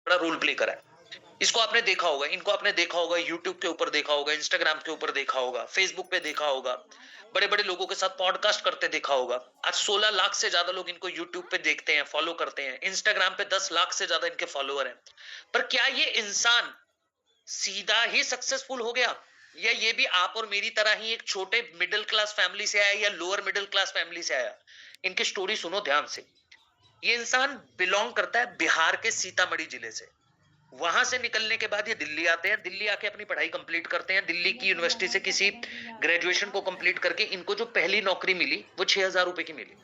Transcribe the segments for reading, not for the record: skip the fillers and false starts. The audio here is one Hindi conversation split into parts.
बड़ा रोल प्ले करा है। इसको आपने देखा होगा, इनको आपने देखा होगा, यूट्यूब के ऊपर देखा होगा, इंस्टाग्राम के ऊपर देखा होगा, फेसबुक पे देखा होगा, बड़े बड़े लोगों के साथ पॉडकास्ट करते देखा होगा। आज 16 लाख से ज्यादा लोग इनको यूट्यूब पे देखते हैं, फॉलो करते हैं। इंस्टाग्राम पे 10 लाख से ज्यादा इनके फॉलोअर हैं। पर क्या ये इंसान सीधा ही सक्सेसफुल हो गया, या ये भी आप और मेरी तरह ही एक छोटे मिडिल क्लास फैमिली से आया या लोअर मिडिल क्लास फैमिली से आया? इनकी स्टोरी सुनो ध्यान से। ये इंसान बिलोंग करता है बिहार के सीतामढ़ी जिले से। वहां से निकलने के बाद ये दिल्ली आते हैं, दिल्ली आके अपनी पढ़ाई कंप्लीट करते हैं। दिल्ली की यूनिवर्सिटी से किसी ग्रेजुएशन को कंप्लीट करके इनको जो पहली नौकरी मिली वो 6,000 रुपए की मिली।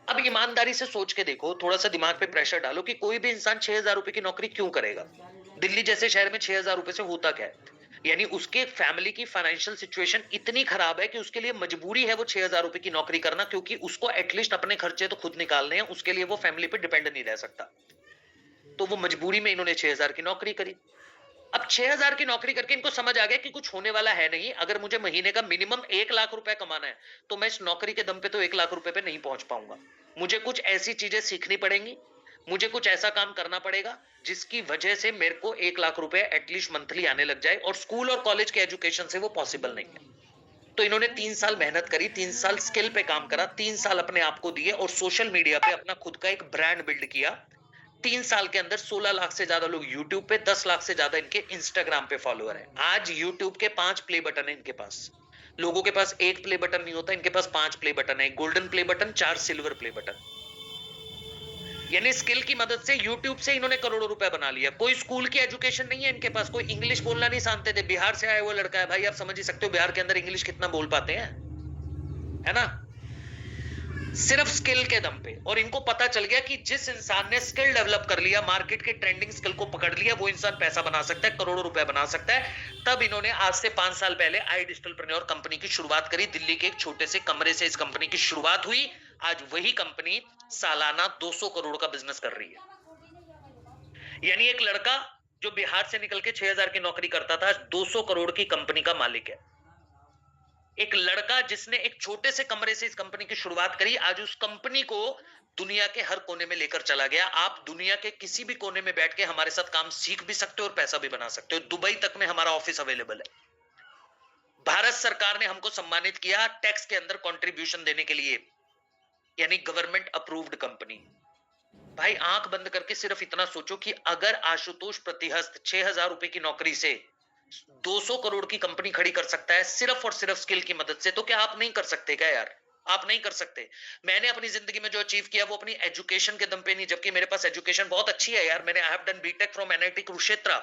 अब ईमानदारी से सोच के देखो, थोड़ा सा दिमाग पे प्रेशर डालो कि कोई भी इंसान 6,000 रुपए की नौकरी क्यों करेगा? दिल्ली जैसे शहर में 6,000 रुपए से होता क्या है? यानी उसके फैमिली की फाइनेंशियल सिचुएशन इतनी खराब है कि उसके लिए मजबूरी है वो 6,000 रुपए की नौकरी करना, क्योंकि उसको एटलीस्ट अपने खर्चे तो खुद निकालने हैं, उसके लिए वो फैमिली पे डिपेंड नहीं रह सकता। तो वो मजबूरी में इन्होंने 6,000 की नौकरी करी। अब 6,000 की नौकरी करके इनको समझ आ गया कि कुछ होने वाला है नहीं। अगर मुझे महीने का मिनिमम 1 लाख रुपए कमाना है, तो मैं इस नौकरी के दम पे तो 1 लाख रुपए पे नहीं पहुंच पाऊंगा। मुझे कुछ ऐसी चीजें सीखनी पड़ेंगी, मुझे कुछ ऐसा काम करना पड़ेगा जिसकी वजह से मेरे को 1 लाख रुपए एटलीस्ट मंथली आने लग जाए, और स्कूल और कॉलेज के एजुकेशन से वो पॉसिबल नहीं है। तो इन्होंने 3 साल मेहनत करी, 3 साल स्किल पे काम करा, 3 साल अपने आप को दिए और सोशल मीडिया पे अपना खुद का एक ब्रांड बिल्ड किया। 3 साल के अंदर 16 लाख से ज्यादा लोग यूट्यूब पे, 10 लाख से ज्यादा इनके इंस्टाग्राम पे फॉलोअर हैं। आज यूट्यूब के 5 प्ले बटन है इनके पास। लोगों के पास एक प्ले बटन नहीं होता, इनके पास 5 प्ले बटन है। एक golden play button, 4 silver play button. यानी स्किल की मदद से यूट्यूब से इन्होंने करोड़ों रुपए बना लिया। कोई स्कूल की एजुकेशन नहीं है इनके पास, कोई इंग्लिश बोलना नहीं जानते थे। बिहार से आया हुआ लड़का है भाई, आप समझ ही सकते हो बिहार के अंदर इंग्लिश कितना बोल पाते हैं, है ना? सिर्फ स्किल के दम पे। और इनको पता चल गया कि जिस इंसान ने स्किल डेवलप कर लिया, मार्केट के ट्रेंडिंग स्किल को पकड़ लिया, वो इंसान पैसा बना सकता है, करोड़ों रुपए बना सकता है। तब इन्होंने आज से 5 साल पहले आई डिजिटलप्रेन्योर कंपनी की शुरुआत करी। दिल्ली के एक छोटे से कमरे से इस कंपनी की शुरुआत हुई। आज वही कंपनी सालाना 200 करोड़ का बिजनेस कर रही है। यानी एक लड़का जो बिहार से निकल के 6,000 की नौकरी करता था, आज 200 करोड़ की कंपनी का मालिक है। एक लड़का जिसने एक छोटे से कमरे से इस कंपनी की शुरुआत करी, आज उस कंपनी को दुनिया के हर कोने में लेकर चला गया। आप दुनिया के किसी भी कोने में बैठ के हमारे साथ काम सीख भी सकते हो और पैसा भी बना सकते हो। दुबई तक में हमारा ऑफिस अवेलेबल है। भारत सरकार ने हमको सम्मानित किया टैक्स के अंदर कंट्रीब्यूशन देने के लिए, यानी गवर्नमेंट अप्रूव्ड कंपनी। भाई आंख बंद करके सिर्फ इतना सोचो कि अगर आशुतोष प्रतिहस्त 6,000 रुपए की नौकरी से 200 करोड़ की कंपनी खड़ी कर सकता है सिर्फ और सिर्फ स्किल की मदद से, तो क्या आप नहीं कर सकते क्या यार? आप नहीं कर सकते? मैंने अपनी जिंदगी में जो अचीव किया वो अपनी एजुकेशन के दम पे नहीं, जबकि मेरे पास एजुकेशन बहुत अच्छी है यार। मैंने I have done BTech from NIT Kurukshetra.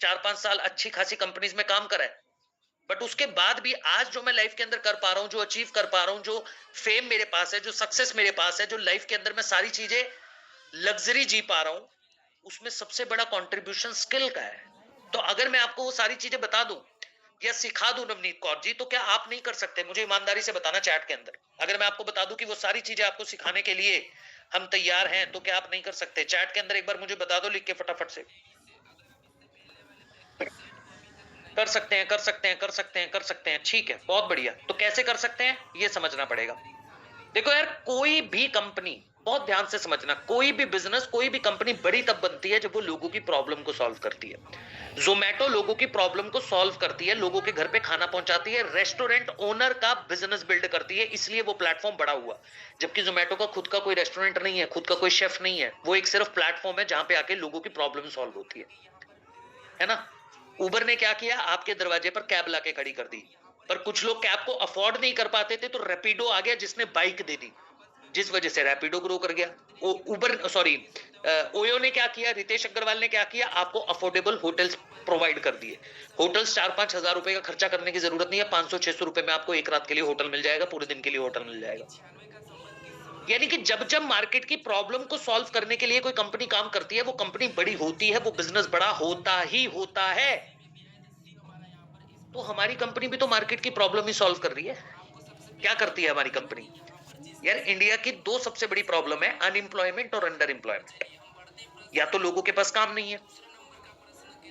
4-5 साल अच्छी खासी कंपनीज में काम करा है। बट उसके बाद भी आज जो मैं लाइफ के अंदर कर पा रहा हूं, जो अचीव कर पा रहा हूं, जो फेम मेरे पास है, जो सक्सेस मेरे पास है, जो लाइफ के अंदर मैं सारी चीजें लग्जरी जी पा रहा हूं, उसमें सबसे बड़ा कंट्रीब्यूशन स्किल का है। तो अगर मैं आपको वो सारी चीजें बता दूं या सिखा दूं नवनीत कौर जी, तो क्या आप नहीं कर सकते? मुझे ईमानदारी से बताना चैट के अंदर। अगर मैं आपको बता दूं कि वो सारी चीजें आपको सिखाने के लिए हम तैयार हैं, तो क्या आप नहीं कर सकते? चैट के अंदर एक बार मुझे बता दो लिख के फटाफट से। कर सकते हैं, कर सकते हैं, कर सकते हैं, कर सकते हैं। ठीक है, बहुत बढ़िया। तो कैसे कर सकते हैं ये समझना पड़ेगा। देखो यार, कोई भी कंपनी, बहुत ध्यान से समझना, कोई भी बिजनेस, कोई भी कंपनी बड़ी तब बनती है जब वो लोगों की प्रॉब्लम को सॉल्व करती है। जोमेटो लोगों की प्रॉब्लम को सॉल्व करती है, लोगों के घर पे खाना पहुंचाती है, रेस्टोरेंट ओनर का बिजनेस बिल्ड करती है, इसलिए वो प्लेटफॉर्म बड़ा हुआ। जबकि जोमेटो का खुद का कोई रेस्टोरेंट नहीं है, खुद का कोई शेफ नहीं है, वो एक सिर्फ प्लेटफॉर्म है जहां पे आके लोगों की प्रॉब्लम सॉल्व होती है ना? उबर ने क्या किया, आपके दरवाजे पर कैब लाके खड़ी कर दी। पर कुछ लोग कैब को अफोर्ड नहीं कर पाते थे, तो रैपिडो आ गया जिसने बाइक दे दी, जिस वजह से रैपिडो ग्रो कर गया। उबर सॉरी ओयो ने क्या किया, रितेश अग्रवाल ने क्या किया, आपको अफोर्डेबल होटल्स प्रोवाइड कर दिए। होटल्स 4-5 हजार रुपए का खर्चा करने की जरूरत नहीं है, 500-600 रुपए में आपको एक रात के लिए होटल मिल जाएगा, पूरे दिन के लिए होटल मिल जाएगा। यानी कि जब जब मार्केट की प्रॉब्लम को सॉल्व करने के लिए कोई कंपनी काम करती है, वो कंपनी बड़ी होती है, वो बिजनेस बड़ा होता ही होता है। तो हमारी कंपनी भी तो मार्केट की प्रॉब्लम ही सॉल्व कर रही है। क्या करती है हमारी कंपनी? यार इंडिया की दो सबसे बड़ी प्रॉब्लम है, अनएम्प्लॉयमेंट और अंडर एम्प्लॉयमेंट। या तो लोगों के पास काम नहीं है,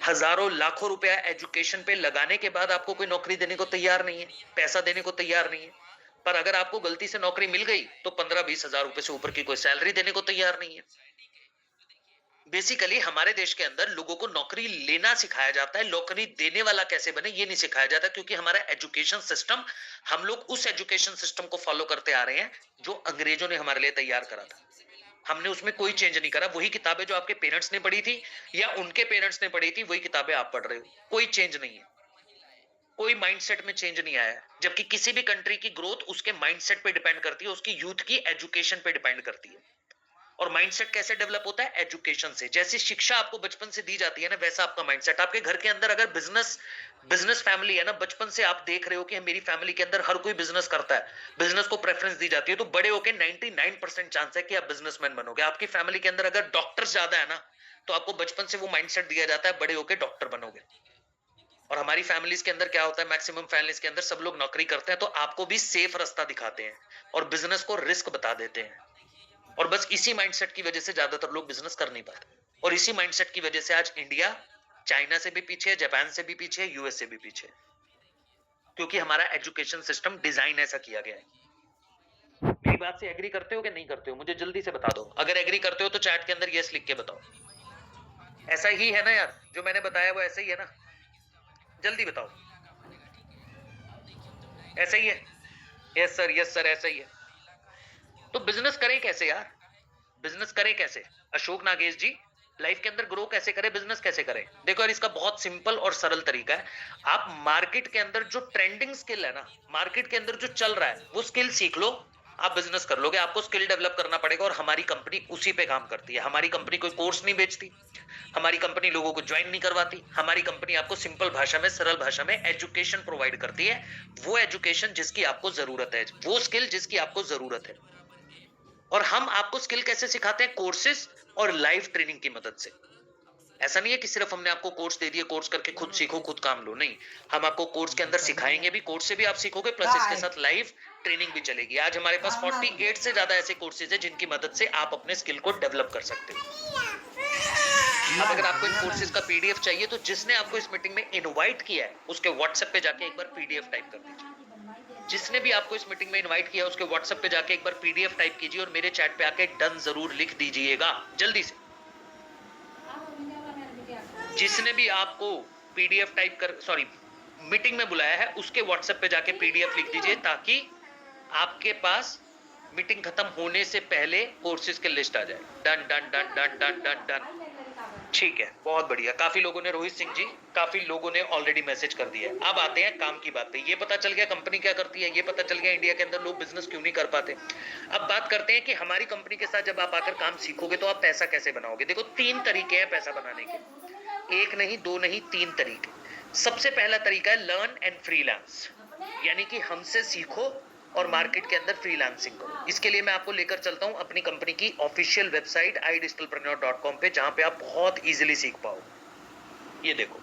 हजारों लाखों रुपया एजुकेशन पे लगाने के बाद आपको कोई नौकरी देने को तैयार नहीं है, पैसा देने को तैयार नहीं है। पर अगर आपको गलती से नौकरी मिल गई तो 15-20 हजार रुपए से ऊपर की कोई सैलरी देने को तैयार नहीं है। बेसिकली हमारे देश के अंदर लोगों को नौकरी लेना सिखाया जाता है, नौकरी देने वाला कैसे बने ये नहीं सिखाया जाता, क्योंकि हमारा एजुकेशन सिस्टम, हम लोग उस एजुकेशन सिस्टम को फॉलो करते आ रहे हैं जो अंग्रेजों ने हमारे लिए तैयार करा था। हमने उसमें कोई चेंज नहीं करा, वही किताबें जो आपके पेरेंट्स ने पढ़ी थी या उनके पेरेंट्स ने पढ़ी थी वही किताबें आप पढ़ रहे हो, कोई चेंज नहीं है, कोई माइंडसेट में चेंज नहीं आया है। जबकि किसी भी कंट्री की ग्रोथ उसके माइंडसेट पे डिपेंड करती है, उसकी यूथ की एजुकेशन पे डिपेंड करती है। और माइंडसेट कैसे डेवलप होता है? एजुकेशन से। जैसी शिक्षा आपको बचपन से दी जाती है ना, वैसा आपका माइंडसेट। आपके घर के अंदर अगर बिजनेस बिजनेस फैमिली है ना, बचपन से आप देख रहे हो कि मेरी फैमिली के अंदर हर कोई बिजनेस करता है, बिजनेस को प्रेफरेंस दी जाती है, तो बड़े होके 99% चांस है कि आप बिजनेसमैन बनोगे। आपकी फैमिली के अंदर अगर डॉक्टर्स ज्यादा है ना, तो आपको बचपन से वो माइंडसेट दिया जाता है बड़े होके डॉक्टर बनोगे। और हमारी फैमिलीज के अंदर क्या होता है, मैक्सिमम फैमिलीज के अंदर सब लोग नौकरी करते हैं, तो आपको भी सेफ रास्ता दिखाते हैं और बिजनेस को रिस्क बता देते हैं। और बस इसी माइंडसेट की वजह से ज्यादातर लोग बिजनेस कर नहीं पाते, और इसी माइंडसेट की वजह से आज इंडिया चाइना से भी पीछे है, जापान से भी पीछे है, यूएस से भी पीछे है, क्योंकि हमारा एजुकेशन सिस्टम डिजाइन ऐसा किया गया है। मेरी बात से एग्री करते हो कि नहीं करते हो? मुझे जल्दी से बता दो। अगर एग्री करते हो तो चैट के अंदर यस लिख के बताओ। ऐसा ही है ना यार, जो मैंने बताया वो ऐसा ही है ना? जल्दी बताओ, ऐसा ही है? यस सर, यस सर, ऐसा ही है। तो बिजनेस करें कैसे यार? बिजनेस करें कैसे अशोक नागेश जी? लाइफ के अंदर ग्रो कैसे करें, बिजनेस कैसे करें? देखो यार, इसका बहुत सिंपल और सरल तरीका है। आप मार्केट के अंदर जो ट्रेंडिंग स्किल है ना, मार्केट के अंदर जो चल रहा है वो स्किल सीख लो, आप बिजनेस कर लोगे। आपको स्किल डेवलप करना पड़ेगा, और हमारी कंपनी उसी पे काम करती है। हमारी कंपनी कोई कोर्स नहीं बेचती, हमारी कंपनी लोगों को ज्वाइन नहीं करवाती। हमारी कंपनी आपको सिंपल भाषा में, सरल भाषा में एजुकेशन प्रोवाइड करती है, वो एजुकेशन जिसकी आपको जरूरत है, वो स्किल जिसकी आपको जरूरत है। और हम आपको स्किल कैसे सिखाते हैं? कोर्सेस और लाइव ट्रेनिंग की मदद से। ऐसा नहीं है कि सिर्फ हमने आपको कोर्स दे दिए, कोर्स करके खुद सीखो, खुद काम लो। नहीं, हम आपको कोर्स के अंदर सिखाएंगे भी, कोर्स से भी आप सीखोगे, प्लस इसके साथ लाइव ट्रेनिंग भी चलेगी। आज हमारे पास 48 से ज्यादा ऐसे कोर्सेज है जिनकी मदद से आप अपने स्किल को डेवलप कर सकते हो। अब अगर आपको इन कोर्सेज का पीडीएफ चाहिए, तो जिसने आपको इस मीटिंग में इनवाइट किया है उसके व्हाट्सएप पे जाके एक बार पीडीएफ टाइप कर दीजिए। जिसने भी आपको इस मीटिंग में इनवाइट किया उसके व्हाट्सएप पे जाके एक बार पीडीएफ टाइप कीजिए और मेरे चैट पे आके डन जरूर लिख दीजिएगा, जल्दी से। जिसने भी आपको पीडीएफ टाइप कर, सॉरी, मीटिंग में बुलाया है, उसके व्हाट्सएप पे जाके पीडीएफ लिख दीजिए, ताकि आपके पास मीटिंग खत्म होने से पहले कोर्सेज की लिस्ट आ जाए। Done done done done done done done. ठीक है, बहुत बढ़िया। काफी लोगों ने, रोहित सिंह जी, काफी लोगों ने ऑलरेडी मैसेज कर दिया है। अब आते हैं काम की बात पे। ये पता चल गया कंपनी क्या करती है, ये पता चल गया इंडिया के अंदर लोग बिजनेस क्यों नहीं कर पाते। अब बात करते हैं कि हमारी कंपनी के साथ जब आप आकर काम सीखोगे तो आप पैसा कैसे बनाओगे। देखो, 3 तरीके हैं पैसा बनाने के, एक नहीं, दो नहीं, 3 तरीके। सबसे पहला तरीका है लर्न एंड फ्रीलांस, यानी कि हमसे सीखो और मार्केट के अंदर फ्रीलांसिंग करो। इसके लिए मैं आपको लेकर चलता हूं अपनी कंपनी की ऑफिशियल वेबसाइट idigitalpreneur.com पे, जहां पे आप बहुत इजीली सीख पाओ। ये देखो,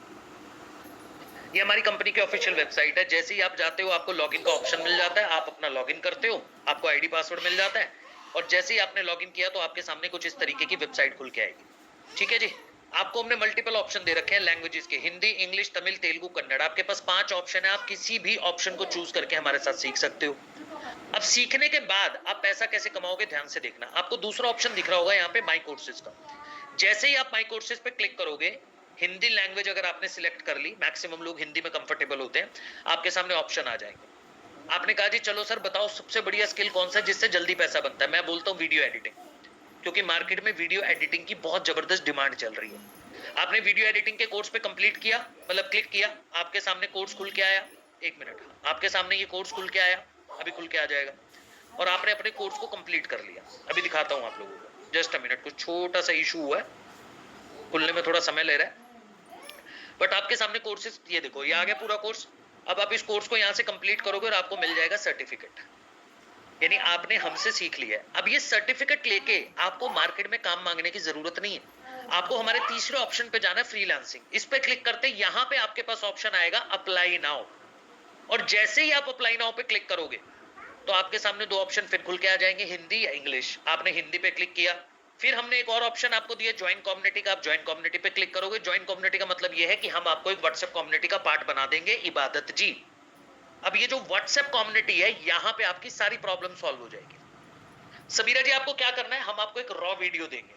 ये हमारी कंपनी की ऑफिशियल वेबसाइट है। जैसे ही आप जाते हो आपको लॉगिन का ऑप्शन मिल जाता है, आप अपना लॉगिन करते हो, आपको आईडी पासवर्ड मिल जाता है, और जैसे ही आपने लॉगिन किया तो आपके सामने कुछ इस तरीके की वेबसाइट खुल के आएगी। ठीक है जी। आपको हमने मल्टीपल ऑप्शन दे रखे हैं लैंग्वेजेस के, हिंदी, इंग्लिश, तमिल, तेलुगु, कन्नड़। आपके पास 5 ऑप्शन है, आप किसी भी ऑप्शन को चूज करके हमारे साथ सीख सकते हो। अब सीखने के बाद आप पैसा कैसे कमाओगे, ध्यान से देखना। आपको दूसरा ऑप्शन दिख रहा होगा यहाँ पे माई कोर्सेज का। जैसे ही आप माई कोर्सेज पे क्लिक करोगे, हिंदी लैंग्वेज अगर आपने सिलेक्ट कर ली, मैक्सिमम लोग हिंदी में कंफर्टेबल होते हैं, आपके सामने ऑप्शन आ जाएंगे। आपने कहा जी चलो सर बताओ सबसे बढ़िया स्किल कौन सा है जिससे जल्दी पैसा बनता है। मैं बोलता हूँ वीडियो एडिटिंग, क्योंकि मार्केट में वीडियो एडिटिंग की बहुत जबरदस्त डिमांड चल रही है। आपने वीडियो एडिटिंग के कोर्स पे कंप्लीट किया, मतलब क्लिक किया, आपके सामने कोर्स खुल के आया। एक मिनट, आपके सामने ये कोर्स खुल के आया, अभी खुल के आ जाएगा, और आपने अपने कोर्स को कंप्लीट कर लिया। अभी दिखाता हूं आप लोगों को, जस्ट अ मिनट, कुछ छोटा सा इशू हुआ है, खुलने में थोड़ा समय ले रहा है, बट आपके सामने कोर्सेज, ये देखो, ये आ गया पूरा कोर्स। अब आप इस कोर्स को यहां से कंप्लीट करोगे और आपको मिल जाएगा सर्टिफिकेट, यानी आपने हमसे सीख लिया है। अब ये सर्टिफिकेट लेके आपको मार्केट में काम मांगने की जरूरत नहीं है। आपको हमारे तीसरे ऑप्शन पे जाना है, फ्रीलांसिंग। इस पे क्लिक करते यहां पे आपके पास ऑप्शन आएगा अप्लाई नाउ, और जैसे ही आप अप्लाई नाउ पे क्लिक करोगे तो आपके सामने 2 ऑप्शन फिर खुल के आ जाएंगे, हिंदी या इंग्लिश। आपने हिंदी पे क्लिक किया, फिर हमने एक और ऑप्शन आपको दिया ज्वाइन कम्युनिटी का, आप ज्वाइन कम्युनिटी पे क्लिक करोगे। ज्वाइन कम्युनिटी का मतलब यह है कि हम आपको एक व्हाट्सएप कम्युनिटी का पार्ट बना देंगे, इबादत जी। अब ये जो व्हाट्सएप कम्युनिटी है, यहां पे आपकी सारी प्रॉब्लम सॉल्व हो जाएगी। सबीरा जी, आपको क्या करना है, हम आपको एक रॉ वीडियो देंगे,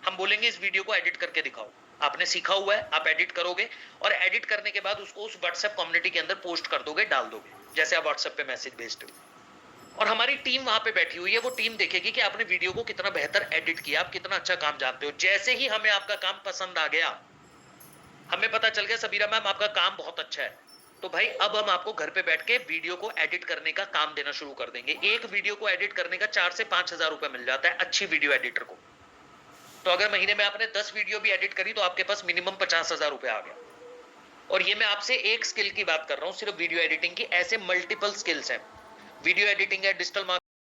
हम बोलेंगे इस वीडियो को एडिट करके दिखाओ। आपने सीखा हुआ है, आप एडिट करोगे और एडिट करने के बाद उसको उस व्हाट्सएप कम्युनिटी के अंदर पोस्ट कर दोगे, डाल दोगे, जैसे आप व्हाट्सएप पे मैसेज भेजते हो। और हमारी टीम वहां पे बैठी हुई है, वो टीम देखेगी कि आपने वीडियो को कितना बेहतर एडिट किया, आप कितना अच्छा काम जानते हो। जैसे ही हमें आपका काम पसंद आ गया, हमें पता चल गया सबीरा मैम आपका काम बहुत अच्छा है, तो भाई अब हम आपको घर पे बैठ के वीडियो को एडिट करने का काम देना शुरू कर देंगे। एक वीडियो को एडिट करने का 4 से 5 हजार रुपए मिल जाता है अच्छी वीडियो एडिटर को। तो अगर महीने में आपने 10 वीडियो भी एडिट करी तो आपके पास मिनिमम 50,000 रुपए आ गया। और ये मैं आपसे एक स्किल की बात कर रहा हूँ, सिर्फ वीडियो एडिटिंग की। ऐसे मल्टीपल स्किल्स हैं, वीडियो एडिटिंग है, डिजिटल